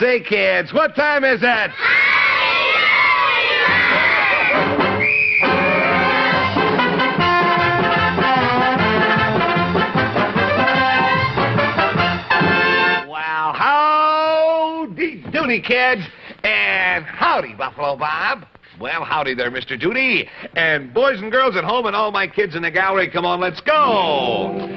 Say, kids, what time is it? Well, howdy doody, kids, and howdy, Buffalo Bob. Well, howdy there, Mr. Doody. And boys and girls at home and all my kids in the gallery, come on, let's go.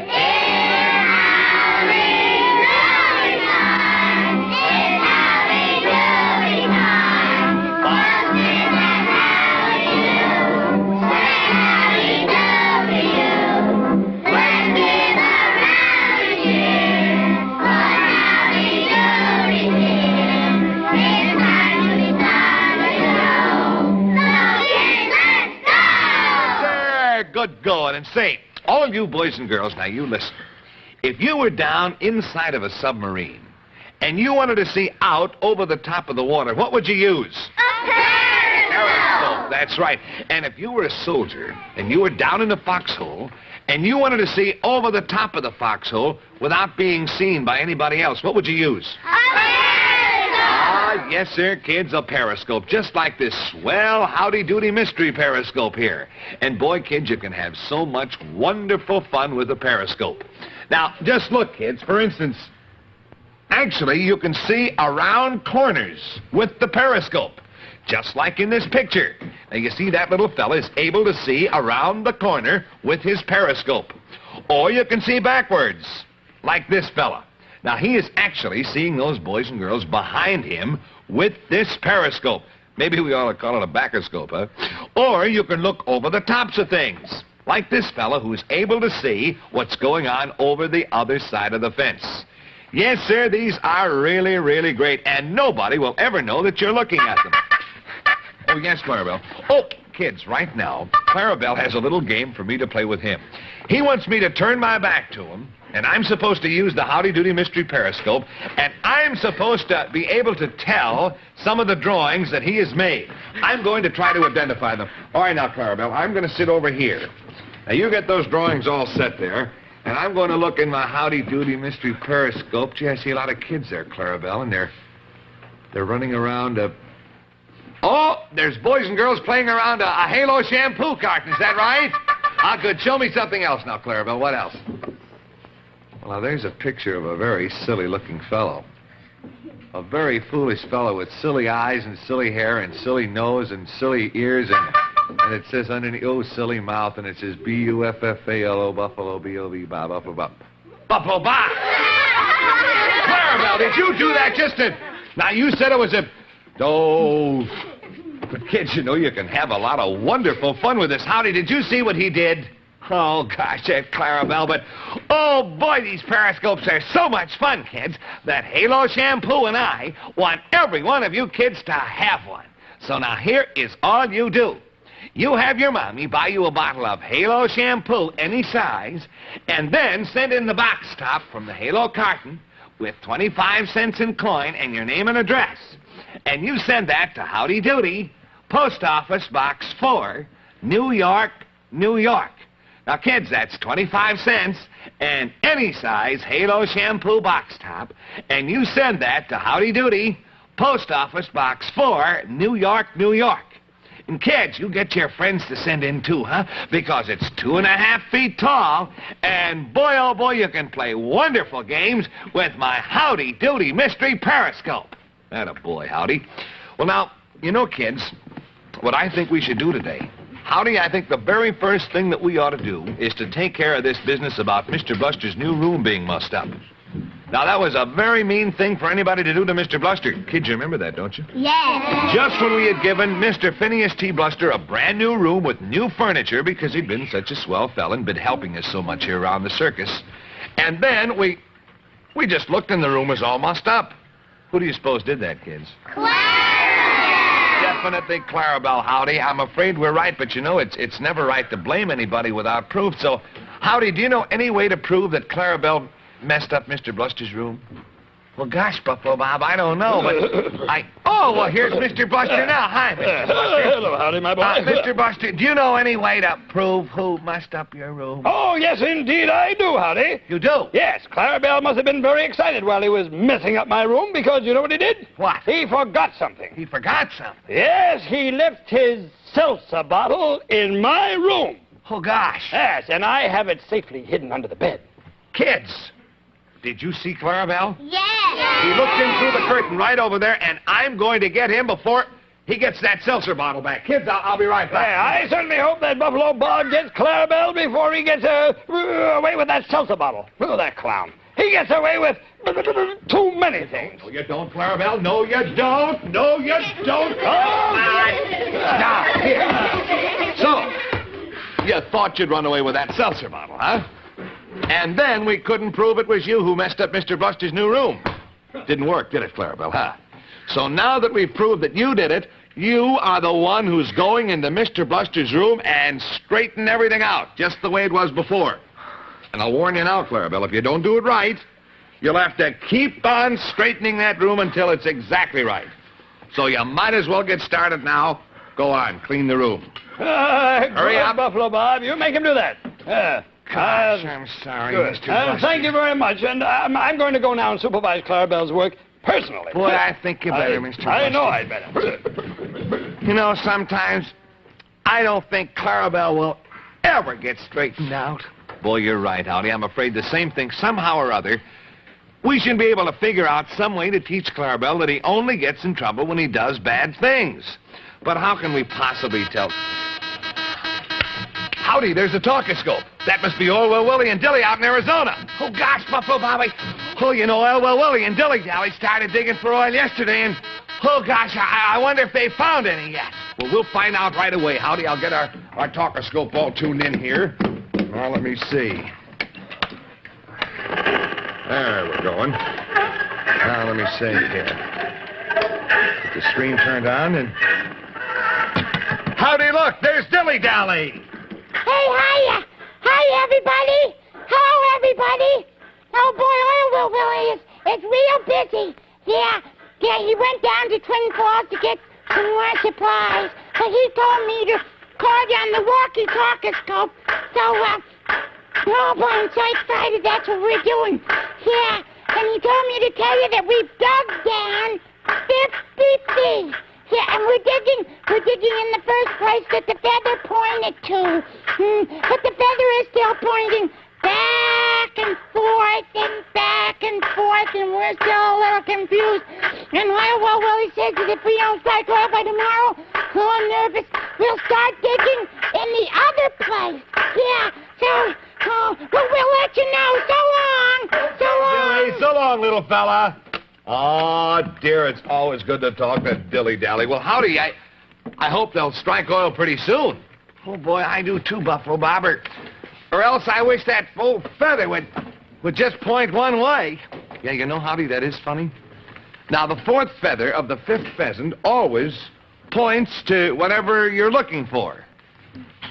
Good going. And say, all of you boys and girls, now you listen. If you were down inside of a submarine and you wanted to see out over the top of the water, what would you use? A periscope. That's right. And if you were a soldier and you were down in the foxhole and you wanted to see over the top of the foxhole without being seen by anybody else, what would you use? Yes, sir, kids, a periscope, just like this swell Howdy Doody mystery periscope here. And boy, kids, you can have so much wonderful fun with a periscope. Now, just look, kids, for instance, actually, you can see around corners with the periscope, just like in this picture. Now, you see that little fella is able to see around the corner with his periscope. Or you can see backwards, like this fella. Now, he is actually seeing those boys and girls behind him with this periscope. Maybe we ought to call it a backoscope, huh? Or you can look over the tops of things, like this fella who's able to see what's going on over the other side of the fence. Yes, sir, these are really, really great, and nobody will ever know that you're looking at them. Oh, yes, Clarabell. Oh, kids, right now, Clarabell has a little game for me to play with him. He wants me to turn my back to him, and I'm supposed to use the Howdy Doody mystery periscope, and I'm supposed to be able to tell some of the drawings that he has made. I'm going to try to identify them. All right, now, Clarabell, I'm going to sit over here. Now, you get those drawings all set there, and I'm going to look in my Howdy Doody mystery periscope. Gee, I see a lot of kids there, Clarabell, and they're running around Oh, there's boys and girls playing around a Halo shampoo carton. Is that right? Ah, good. Show me something else now, Clarabell. What else? Well, now, there's a picture of a very silly-looking fellow. A very foolish fellow with silly eyes and silly hair and silly nose and silly ears and it says underneath, oh, silly mouth, and it says B-U-F-F-A-L-O, Buffalo, B-O-V, Bob, Buffalo Bob. Buffalo Bob! Clarabell, did you do that just to... Now, you said it was a... Oh... But, kids, you know, you can have a lot of wonderful fun with this. Howdy, did you see what he did? Oh, gosh, that Clarabell, but, oh, boy, these periscopes are so much fun, kids, that Halo Shampoo and I want every one of you kids to have one. So now here is all you do. You have your mommy buy you a bottle of Halo Shampoo, any size, and then send in the box top from the Halo carton with 25 cents in coin and your name and address. And you send that to Howdy Doody, Post Office Box 4, New York, New York. Now, kids, that's 25 cents and any size Halo Shampoo box top, and you send that to Howdy Doody, Post Office Box 4, New York, New York. And, kids, you get your friends to send in, too, huh? Because it's 2.5 feet tall, and boy, oh, boy, you can play wonderful games with my Howdy Doody mystery periscope. Atta boy, Howdy. Well, now, you know, kids, what I think we should do today, Howdy, I think the very first thing that we ought to do is to take care of this business about Mr. Bluster's new room being mussed up. Now, that was a very mean thing for anybody to do to Mr. Bluster. Kids, you remember that, don't you? Yes. Just when we had given Mr. Phineas T. Bluster a brand new room with new furniture because he'd been such a swell fella and been helping us so much here around the circus. And then we just looked and the room was all mussed up. Who do you suppose did that, kids? Definitely Clarabell, Howdy. I'm afraid we're right, but you know, it's never right to blame anybody without proof. So, Howdy, do you know any way to prove that Clarabell messed up Mr. Bluster's room? Well, gosh, Buffalo Bob, I don't know, but Oh, well, here's Mr. Buster now. Hi, Mr. Buster. Hello, Howdy, my boy. Mr. Buster, do you know any way to prove who messed up your room? Oh, yes, indeed I do, Howdy. You do? Yes, Clarabell must have been very excited while he was messing up my room because you know what he did? What? He forgot something. He forgot something. Yes, he left his seltzer bottle in my room. Oh, gosh. Yes, and I have it safely hidden under the bed. Kids, did you see Clarabell? Yes. He looked in through the curtain right over there, and I'm going to get him before he gets that seltzer bottle back. Kids, I'll be right back. I certainly hope that Buffalo Bob gets Clarabell before he gets away with that seltzer bottle. Look at that clown. He gets away with too many things. No, you don't, Clarabell. No, you don't. No, you don't. Oh, Now, here. So, you thought you'd run away with that seltzer bottle, huh? And then we couldn't prove it was you who messed up Mr. Buster's new room. Didn't work, did it, Clarabell, huh? So now that we've proved that you did it, you are the one who's going into Mr. Buster's room and straighten everything out, just the way it was before. And I'll warn you now, Clarabell, if you don't do it right, you'll have to keep on straightening that room until it's exactly right. So you might as well get started now. Go on, clean the room. Hurry up, Buffalo Bob. You make him do that. Gosh, I'm sorry, Good. Mr. Buster. Thank you very much. And I'm going to go now and supervise Clarabell's work personally. Boy, I think you better, Mr. Buster. I know I'd better. You know, sometimes I don't think Clarabell will ever get straightened out. Boy, you're right, Howdy. I'm afraid the same thing, somehow or other, we should be able to figure out some way to teach Clarabell that he only gets in trouble when he does bad things. But how can we possibly tell? Howdy, there's a talkoscope. That must be Orwell Willie and Dilly out in Arizona. Oh, gosh, Buffalo Bobby. Oh, you know, Orwell Willie and Dilly Dally started digging for oil yesterday, and, oh, gosh, I wonder if they found any yet. Well, we'll find out right away, Howdy. I'll get our talkoscope all tuned in here. Now, let me see. There we're going. Now, let me see here. Get the screen turned on, and... Howdy, look, there's Dilly Dally. Hey, hiya. Hi, everybody. Hello, everybody. Oh, boy, Willie is real busy. Yeah, he went down to Twin Falls to get some more supplies. But he told me to call you on the walkie-talkoscope. So, oh, boy, I'm so excited. That's what we're doing. Yeah, and he told me to tell you that we've dug down 50 feet. Yeah, and we're digging in the first place that the feather pointed to. But the feather is still pointing back and forth, and we're still a little confused. And Willie says that if we don't start oil by tomorrow, I'm nervous, we'll start digging in the other place. Yeah, so, we'll let you know. So long. So long. Dilly, so long, little fella. Oh, dear, it's always good to talk to Dilly-Dally. Well, Howdy, I hope they'll strike oil pretty soon. Oh, boy, I do too, Buffalo Bob, or else I wish that full feather would just point one way. Yeah, you know, Howdy, that is funny. Now, the fourth feather of the fifth pheasant always points to whatever you're looking for.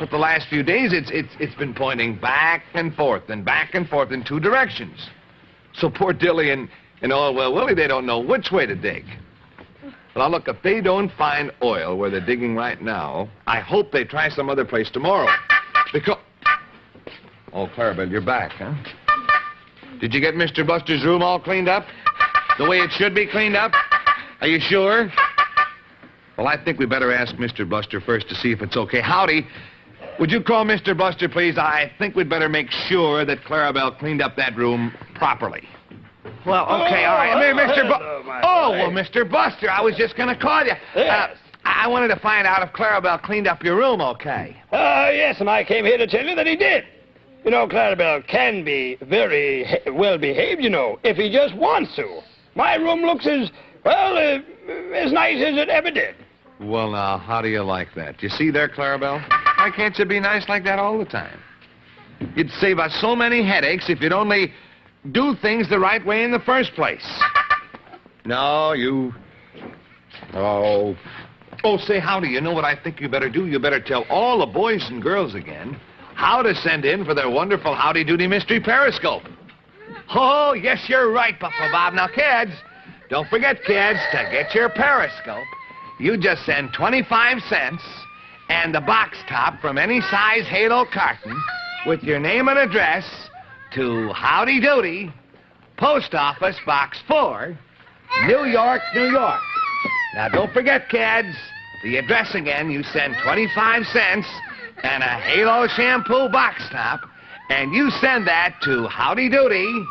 But the last few days, it's been pointing back and forth in two directions. So poor Dilly and Orwell Willie, they don't know which way to dig. Well, look, if they don't find oil where they're digging right now, I hope they try some other place tomorrow. Because... Oh, Clarabell, you're back, huh? Did you get Mr. Buster's room all cleaned up? The way it should be cleaned up? Are you sure? Well, I think we better ask Mr. Buster first to see if it's okay. Howdy, would you call Mr. Buster, please? I think we'd better make sure that Clarabell cleaned up that room properly. Well, okay, all right. Mr. Buster, I was just going to call you. Yes. I wanted to find out if Clarabell cleaned up your room okay. Yes, and I came here to tell you that he did. You know, Clarabell can be very well-behaved, you know, if he just wants to. My room looks as nice as it ever did. Well, now, how do you like that? You see there, Clarabell? Why can't you be nice like that all the time? You'd save us so many headaches if you'd only do things the right way in the first place. No, you... Oh, say, Howdy, you know what I think you better do? You better tell all the boys and girls again how to send in for their wonderful Howdy Doody Mystery Periscope. Oh, yes, you're right, Buffalo Bob. Now, kids, don't forget, kids, to get your periscope, you just send 25 cents and the box top from any size Halo carton with your name and address to Howdy Doody, Post Office Box 4, New York, New York. Now, don't forget, kids, the address again, you send 25 cents and a Halo shampoo box top, and you send that to Howdy Doody,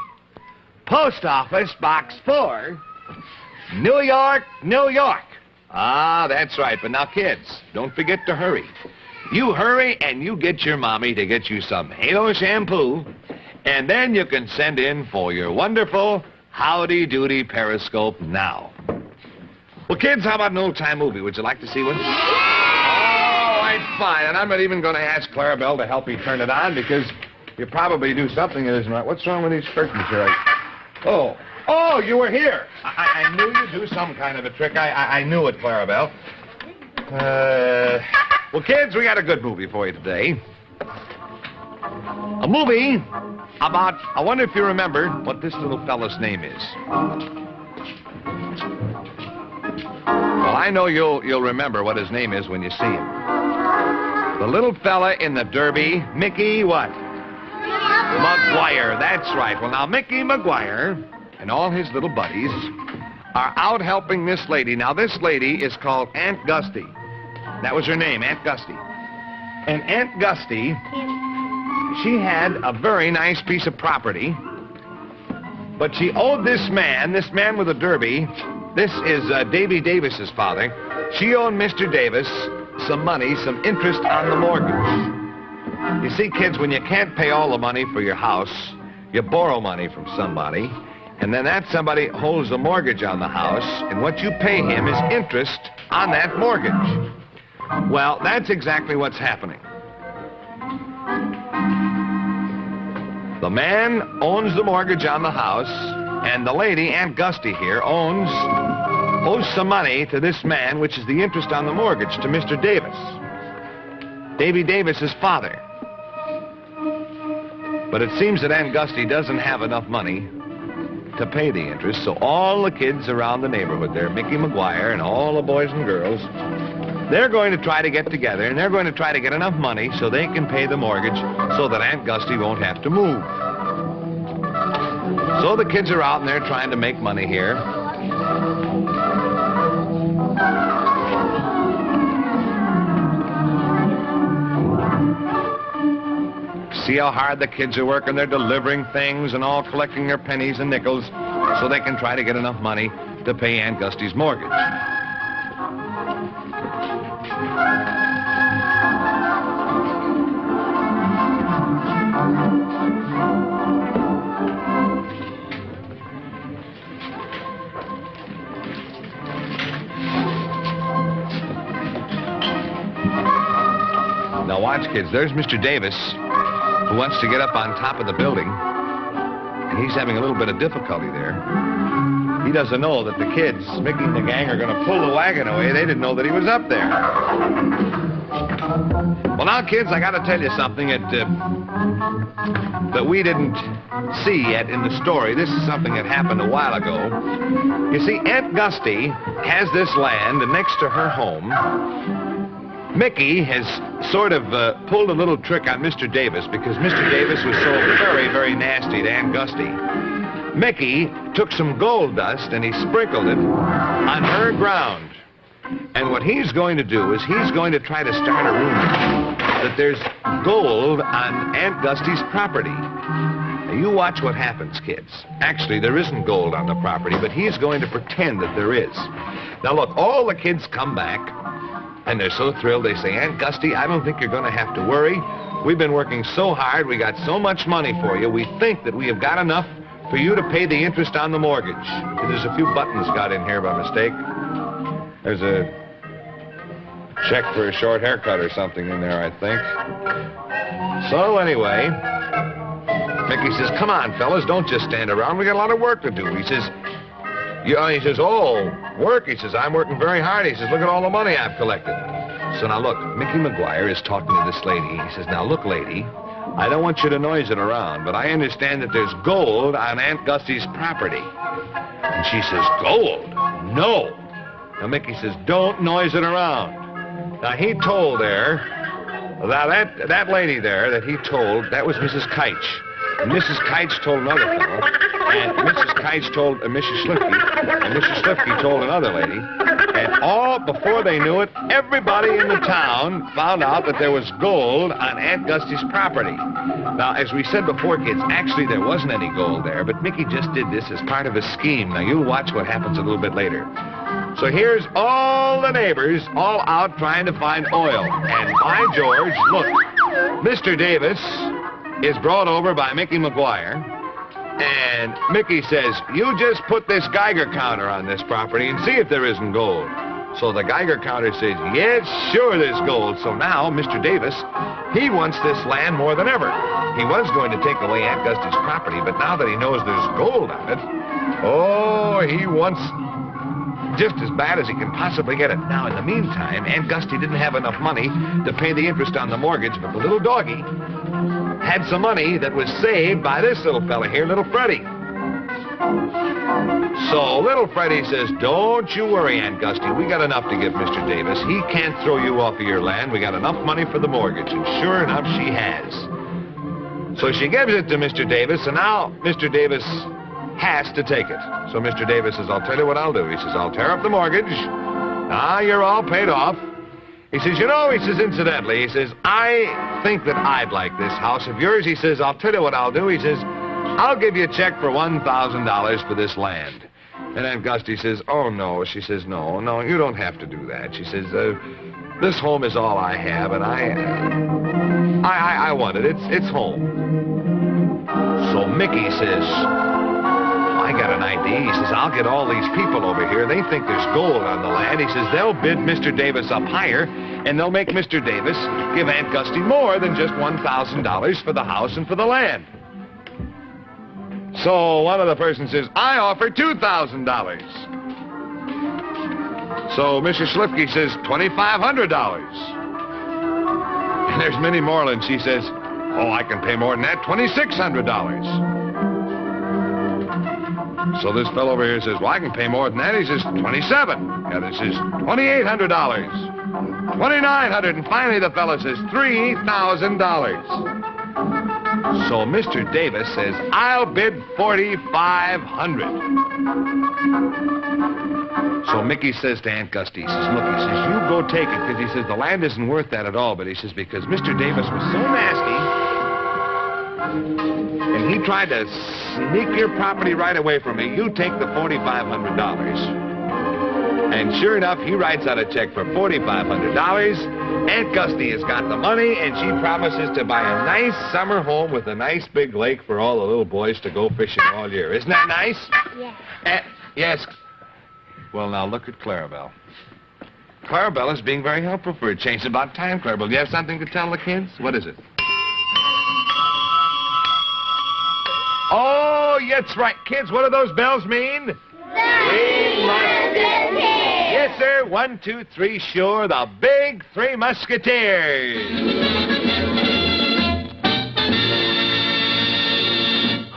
Post Office Box 4, New York, New York. Ah, that's right. But now, kids, don't forget to hurry. You hurry and you get your mommy to get you some Halo shampoo, and then you can send in for your wonderful Howdy Doody periscope now. Well, kids, how about an old-time movie? Would you like to see one? Oh, I'm fine. And I'm not even going to ask Clarabell to help me turn it on because you probably do something that isn't right. What's wrong with these curtains here? Oh, you were here. I knew you'd do some kind of a trick. I knew it, Clarabell. Well, kids, we got a good movie for you today. A movie about, I wonder if you remember what this little fella's name is. Well, I know you'll remember what his name is when you see him. The little fella in the derby, Mickey what? McGuire, that's right. Well, now, Mickey McGuire and all his little buddies are out helping this lady. Now, this lady is called Aunt Gusty. That was her name, Aunt Gusty. And Aunt Gusty, she had a very nice piece of property, but she owed this man with a derby. This is Davy Davis's father. She owed Mr. Davis some money, some interest on the mortgage. You see, kids, when you can't pay all the money for your house, you borrow money from somebody, and then that somebody holds the mortgage on the house, and what you pay him is interest on that mortgage. Well, that's exactly what's happening. The man owns the mortgage on the house, and the lady, Aunt Gusty here, owes some money to this man, which is the interest on the mortgage, to Mr. Davis. Davy Davis's father. But it seems that Aunt Gusty doesn't have enough money to pay the interest, so all the kids around the neighborhood there, Mickey McGuire and all the boys and girls, they're going to try to get together, and they're going to try to get enough money so they can pay the mortgage so that Aunt Gusty won't have to move. So the kids are out and they're trying to make money here. See how hard the kids are working? They're delivering things and all collecting their pennies and nickels so they can try to get enough money to pay Aunt Gusty's mortgage. Now watch, kids. There's Mr. Davis, who wants to get up on top of the building, and he's having a little bit of difficulty there. He doesn't know that the kids, Mickey and the gang, are going to pull the wagon away. They didn't know that he was up there. Well, now, kids, I got to tell you something that we didn't see yet in the story. This is something that happened a while ago. You see, Aunt Gusty has this land, and next to her home, Mickey has sort of pulled a little trick on Mr. Davis because Mr. Davis was so very, very nasty to Aunt Gusty. Mickey took some gold dust and he sprinkled it on her ground. And what he's going to do is he's going to try to start a rumor that there's gold on Aunt Gusty's property. Now, you watch what happens, kids. Actually, there isn't gold on the property, but he's going to pretend that there is. Now, look, all the kids come back. And they're so thrilled, they say, Aunt Gusty, I don't think you're going to have to worry. We've been working so hard, we got so much money for you, we think that we have got enough for you to pay the interest on the mortgage. There's a few buttons got in here by mistake. There's a check for a short haircut or something in there, I think. So anyway, Mickey says, come on, fellas, don't just stand around. We got a lot of work to do. He says, oh, work? He says, I'm working very hard. He says, look at all the money I've collected. So now, look, Mickey McGuire is talking to this lady. He says, now, look, lady, I don't want you to noise it around, but I understand that there's gold on Aunt Gussie's property. And she says, gold? No. Now, Mickey says, don't noise it around. Now, he told there, that lady there that he told, that was Mrs. Keich. And Mrs. Keich told another fellow, and Mrs. Keich told Mrs. Schlifke, and Mrs. Schlifke told another lady, and all, before they knew it, everybody in the town found out that there was gold on Aunt Gussie's property. Now, as we said before, kids, actually there wasn't any gold there, but Mickey just did this as part of a scheme. Now, you'll watch what happens a little bit later. So here's all the neighbors all out trying to find oil. And by George, look, Mr. Davis is brought over by Mickey McGuire, and Mickey says, you just put this Geiger counter on this property and see if there isn't gold. So the Geiger counter says, yes, sure there's gold. So now Mr. Davis, he wants this land more than ever. He was going to take away Aunt Gussie's property, but now that he knows there's gold on it, oh, he wants just as bad as he can possibly get it. Now, in the meantime, Aunt Gussie didn't have enough money to pay the interest on the mortgage, but the little doggy had some money that was saved by this little fella here, little Freddie. So little Freddie says, don't you worry, Aunt Gussie. We got enough to give Mr. Davis. He can't throw you off of your land. We got enough money for the mortgage. And sure enough, she has. So she gives it to Mr. Davis, and now Mr. Davis has to take it. So Mr. Davis says, I'll tell you what I'll do. He says, I'll tear up the mortgage. Now you're all paid off. He says, you know, he says, incidentally, he says, I think that I'd like this house of yours. He says, I'll tell you what I'll do. He says, I'll give you a check for $1,000 for this land. And Aunt Gussie says, oh, no. She says, no, you don't have to do that. She says, this home is all I have, and I want it. It's home. So Mickey says, I got an idea. He says, I'll get all these people over here. They think there's gold on the land. He says, they'll bid Mr. Davis up higher, and they'll make Mr. Davis give Aunt Gussie more than just $1,000 for the house and for the land. So one of the persons says, I offer $2,000. So Mrs. Schlifke says, $2,500. And there's Minnie Moreland. She says, oh, I can pay more than that, $2,600. So this fellow over here says, well, I can pay more than that. He says, $27. The other says, $2,800. $2,900. And finally the fellow says, $3,000. So Mr. Davis says, I'll bid $4,500. So Mickey says to Aunt Gussie, he says, look, he says, you go take it, because he says, the land isn't worth that at all. But he says, because Mr. Davis was so nasty, and he tried to sneak your property right away from me, you take the $4,500. And sure enough, he writes out a check for $4,500. Aunt Gussie has got the money, and she promises to buy a nice summer home with a nice big lake for all the little boys to go fishing all year. Isn't that nice? Yeah. Yes. Well, now look at Clarabell. Clarabell is being very helpful for a change. It's about time, Clarabell. Do you have something to tell the kids? What is it? Oh, that's right. Kids, what do those bells mean? Three Musketeers. Yes, sir. 1, 2, 3, sure. The big Three Musketeers.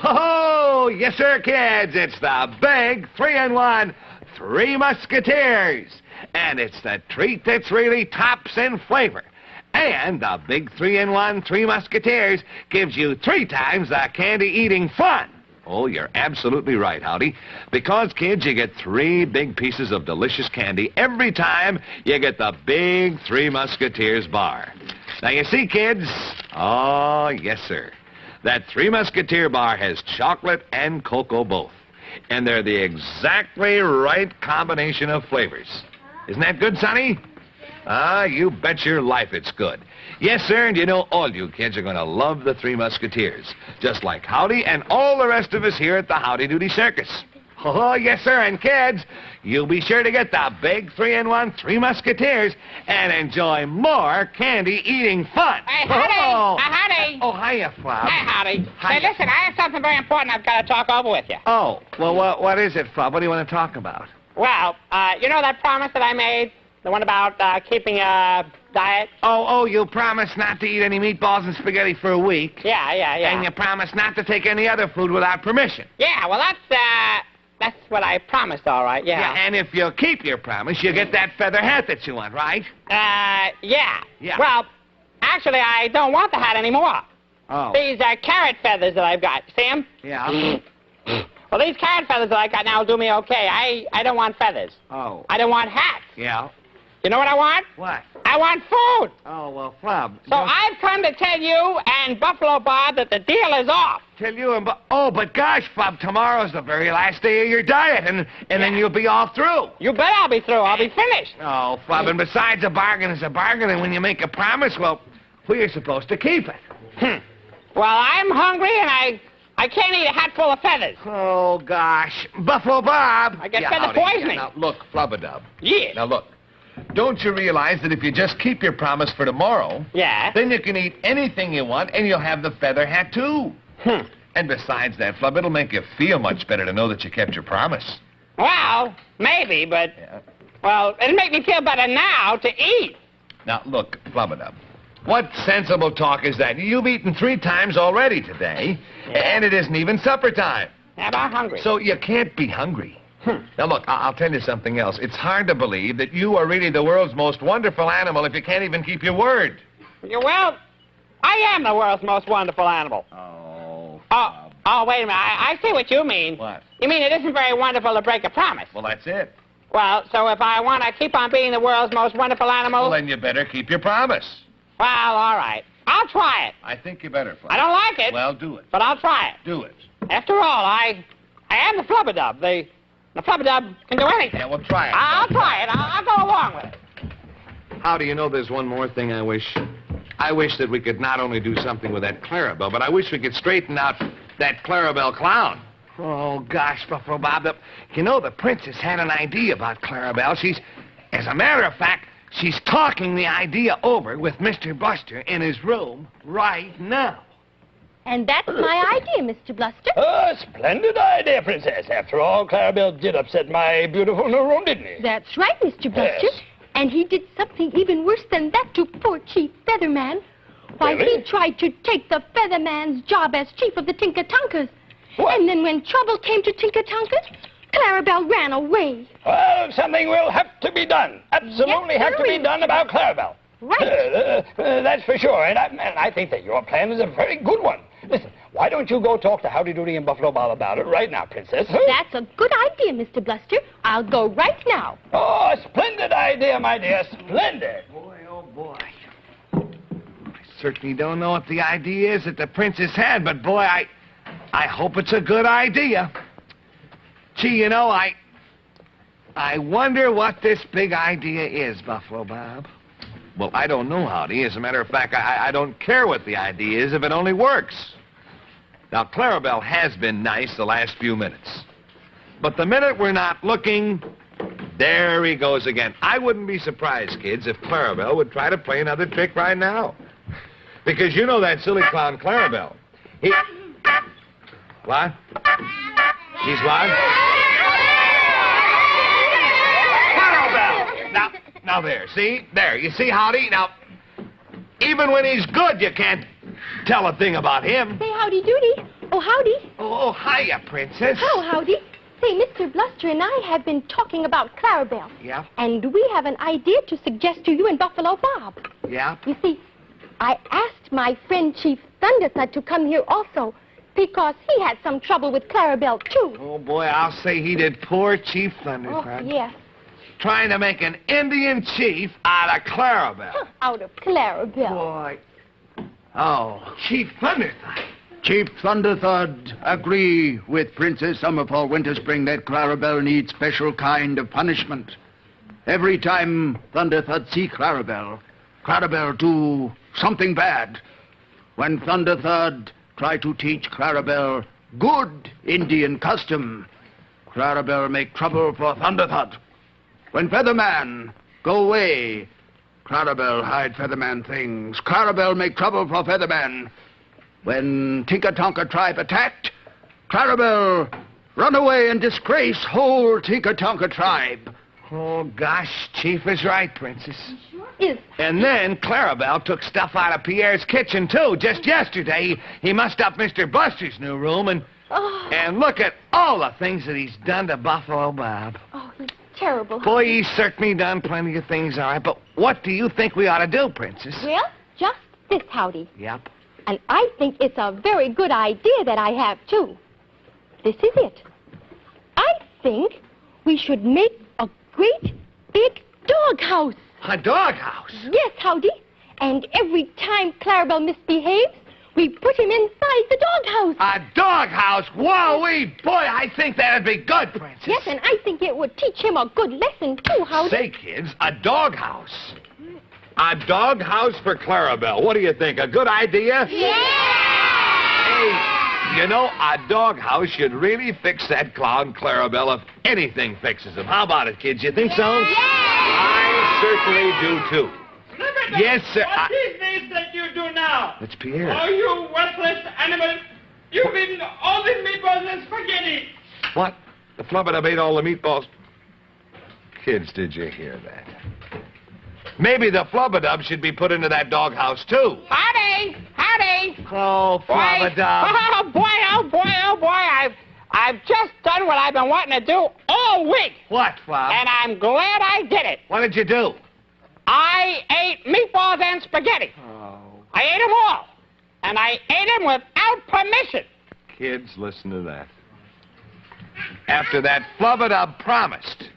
Oh, yes, sir, kids. It's the big 3-in-1 Three Musketeers. And it's the treat that's really tops in flavor. And the big 3-in-1 Three Musketeers gives you 3 times the candy-eating fun. Oh, you're absolutely right, Howdy. Because, kids, you get 3 big pieces of delicious candy every time you get the big Three Musketeers bar. Now, you see, kids? Oh, yes, sir. That Three Musketeer bar has chocolate and cocoa both. And they're the exactly right combination of flavors. Isn't that good, Sonny? Ah, you bet your life it's good. Yes, sir, and you know all you kids are going to love the Three Musketeers, just like Howdy and all the rest of us here at the Howdy Doody Circus. Oh, yes, sir, and kids, you'll be sure to get the big 3-in-1 Three Musketeers and enjoy more candy-eating fun. Hey, Howdy! Oh. Howdy! Oh, hiya, Flop. Hey, Howdy. Hiya. Hey, listen, I have something very important I've got to talk over with you. Oh, well, what is it, Flop? What do you want to talk about? Well, you know that promise that I made The one about keeping a diet? Oh, you promised not to eat any meatballs and spaghetti for a week. Yeah. And you promised not to take any other food without permission. Yeah, well, that's what I promised, all right, yeah. And if you keep your promise, you get that feather hat that you want, right? Yeah. Yeah. Well, actually, I don't want the hat anymore. Oh. These are carrot feathers that I've got. See 'em? Yeah. Well, these carrot feathers that I got now will do me okay. I don't want feathers. Oh. I don't want hats. Yeah. You know what I want? What? I want food. Oh, well, Flub. So I've come to tell you and Buffalo Bob that the deal is off. Tell you and... but gosh, Flub, tomorrow's the very last day of your diet, and then you'll be all through. You bet I'll be through. I'll be finished. Oh, Flub, and besides, a bargain is a bargain, and when you make a promise, well, we're supposed to keep it. Well, I'm hungry, and I can't eat a hat full of feathers. Oh, gosh. Buffalo Bob. I get feather poisoning. Now, look, Flub-a-dub. Yeah. Now, look. Don't you realize that if you just keep your promise for tomorrow, Yeah. then you can eat anything you want, and you'll have the feather hat, too. And besides that, Flub, it'll make you feel much better to know that you kept your promise. Well, maybe, but... Yeah. Well, it'll make me feel better now to eat. Now, look, Flub-a-dub. What sensible talk is that? You've eaten 3 times already today, and it isn't even supper time. Yeah, but I'm hungry. So you can't be hungry. Now, look, I'll tell you something else. It's hard to believe that you are really the world's most wonderful animal if you can't even keep your word. Well, I am the world's most wonderful animal. Oh, wait a minute. I see what you mean. What? You mean it isn't very wonderful to break a promise? Well, that's it. Well, so if I want to keep on being the world's most wonderful animal... Well, then you better keep your promise. Well, all right. I'll try it. I think you better, Flub. I don't like it. Well, do it. But I'll try it. Do it. After all, I am the flubba-dub. The flubba-dub can do anything. Yeah, well, try it. I'll try it. I'll go along with it. How do you know there's one more thing I wish? I wish that we could not only do something with that Clarabell, but I wish we could straighten out that Clarabell clown. Oh, gosh, Buffalo Bob, you know, the princess had an idea about Clarabell. As a matter of fact, she's talking the idea over with Mr. Bluster in his room right now. And that's my idea, Mr. Bluster. Oh, splendid idea, Princess. After all, Clarabell did upset my beautiful new room, didn't he? That's right, Mr. Bluster. Yes. And he did something even worse than that to poor Chief Featherman. Why, Really? he tried to take the Featherman's job as chief of the Tinker-Tonkers. What? And then when trouble came to Tinker-Tonkers, Clarabell ran away. Well, something will have to be done. Absolutely Yes, have to there be is. done about Clarabell. Right. That's for sure. And I think that your plan is a very good one. Listen, why don't you go talk to Howdy Doody and Buffalo Bob about it right now, Princess? Huh? That's a good idea, Mr. Bluster. I'll go right now. Oh, splendid idea, my dear. Splendid. Boy, oh, boy. I certainly don't know what the idea is that the princess had, but, boy, I hope it's a good idea. Gee, you know, I wonder what this big idea is, Buffalo Bob. Well, I don't know, Howdy. As a matter of fact, I don't care what the idea is if it only works. Now, Clarabell has been nice the last few minutes. But the minute we're not looking, there he goes again. I wouldn't be surprised, kids, if Clarabell would try to play another trick right now. Because you know that silly clown Clarabell. What? He's what? Clarabell! Now there, see? There, you see, Howdy? Now, even when he's good, you can't tell a thing about him. Say, Howdy Doody. Oh, Howdy. Oh, hiya, Princess. Hello, Howdy. Say, Mr. Bluster and I have been talking about Clarabell. Yeah? And we have an idea to suggest to you and Buffalo Bob. Yeah? You see, I asked my friend Chief Thunderthud to come here also because he had some trouble with Clarabell, too. Oh, boy, I'll say he did. Poor Chief Oh, Thunderthud. yes. Trying to make an Indian chief out of Clarabell. Out of Clarabell. Boy. Oh, Chief Thunderthud. Chief Thunderthud, agree with Princess Summerfall Winterspring that Clarabell needs special kind of punishment. Every time Thunderthud see Clarabell do something bad. When Thunderthud try to teach Clarabell good Indian custom, Clarabell make trouble for Thunderthud. When Featherman go away, Clarabell hide Featherman things. Clarabell make trouble for Featherman. When Tinker-Tonker tribe attacked, Clarabell run away and disgrace whole Tinker-Tonker tribe. Oh, gosh, Chief is right, Princess. Is. And then Clarabell took stuff out of Pierre's kitchen, too, just yesterday. He mussed up Mr. Bluster's new room, and look at all the things that he's done to Buffalo Bob. Oh, he's terrible. Boy, he's certainly done plenty of things, all right, but what do you think we ought to do, Princess? Well, just this, Howdy. Yep. And I think it's a very good idea that I have, too. This is it. I think we should make a great big doghouse. A doghouse? Yes, Howdy. And every time Clarabell misbehaves, we put him inside the doghouse. A doghouse? Whoa-wee! Boy, I think that'd be good, Princess. Yes, and I think it would teach him a good lesson, too, Howdy. Say, kids, a doghouse. A doghouse for Clarabell. What do you think? A good idea? Yeah! Hey, you know, a doghouse should really fix that clown Clarabell if anything fixes him. How about it, kids? You think so? Yeah! I certainly do, too. Yes, sir. What is this that you do now? It's Pierre. Oh, you worthless animal. You've eaten all the meatballs and spaghetti. What? The flubber ate all the meatballs. Kids, did you hear that? Maybe the flubber should be put into that doghouse, too. Howdy! Howdy! Oh, flubber. Oh, boy, oh, boy, oh, boy. I've just done what I've been wanting to do all week. What, Flub? And I'm glad I did it. What did you do? I ate meatballs and spaghetti. Oh. I ate them all. And I ate them without permission. Kids, listen to that. After that flubber promised.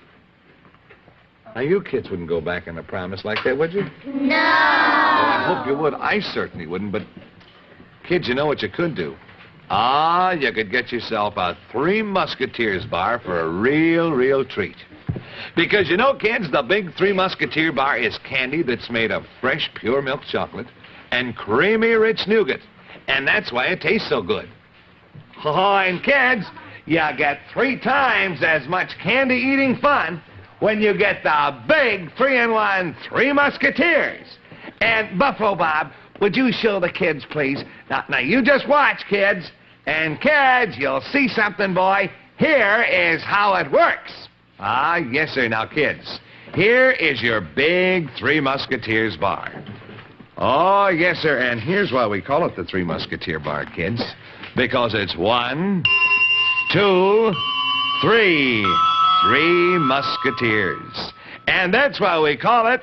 Now, you kids wouldn't go back on a promise like that, would you? No! Oh, I hope you would. I certainly wouldn't, but kids, you know what you could do? You could get yourself a Three Musketeers bar for a real treat. Because, you know, kids, the big Three Musketeer bar is candy that's made of fresh, pure milk chocolate and creamy, rich nougat. And that's why it tastes so good. Oh, and kids, you get 3 times as much candy-eating fun when you get the big 3-in-1 Three Musketeers. And, Buffalo Bob, would you show the kids, please? Now, you just watch, kids. And, kids, you'll see something, boy. Here is how it works. Yes, sir. Now, kids, here is your big Three Musketeers bar. Oh, yes, sir. And here's why we call it the Three Musketeer bar, kids. Because it's 1, 2, 3. 3 Musketeers. And that's why we call it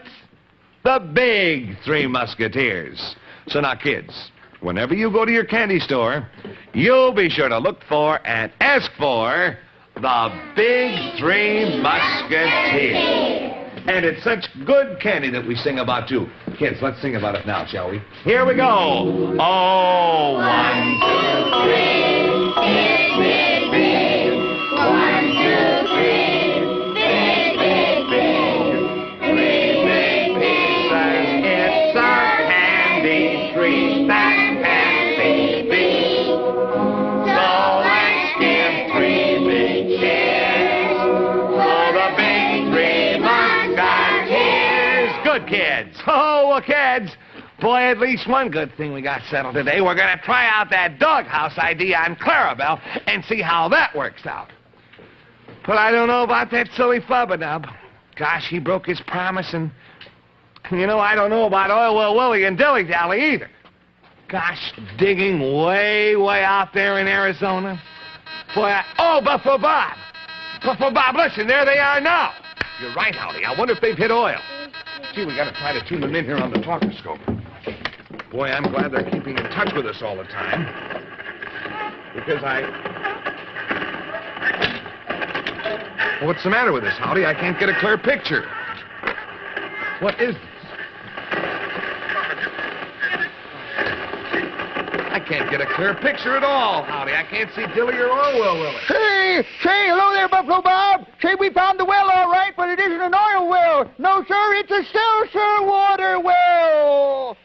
the big Three Musketeers. So now, kids, whenever you go to your candy store, you'll be sure to look for and ask for the big Three Musketeers. And it's such good candy that we sing about, too. Kids, let's sing about it now, shall we? Here we go. Oh, 1, 2, 3. Big, big, big. 1, 2, 3. Big, big, big. 3 big pieces. It's a candy tree that can be big. So let's give 3 big cheers for the big Three Musketeers. Good, kids. Oh, well, kids, boy, at least one good thing we got settled today. We're going to try out that doghouse idea on Clarabell and see how that works out. But I don't know about that silly flubber. Gosh, he broke his promise, and, you know, I don't know about Oil Will Willie and Dilly Dally either. Gosh, digging way out there in Arizona. Boy, oh, Buffalo Bob. Buffalo Bob, listen, there they are now. You're right, Howdy. I wonder if they've hit oil. Gee, we got to try to tune them in here on the talker-scope. Boy, I'm glad they're keeping in touch with us all the time. Because What's the matter with this, Howdy? I can't get a clear picture. What is this? I can't get a clear picture at all, Howdy. I can't see Dilly or Oil Will Willie. Say, hello there, Buffalo Bob. Say, we found the well all right, but it isn't an oil well. No, sir, it's a seltzer water well.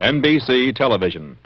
NBC Television.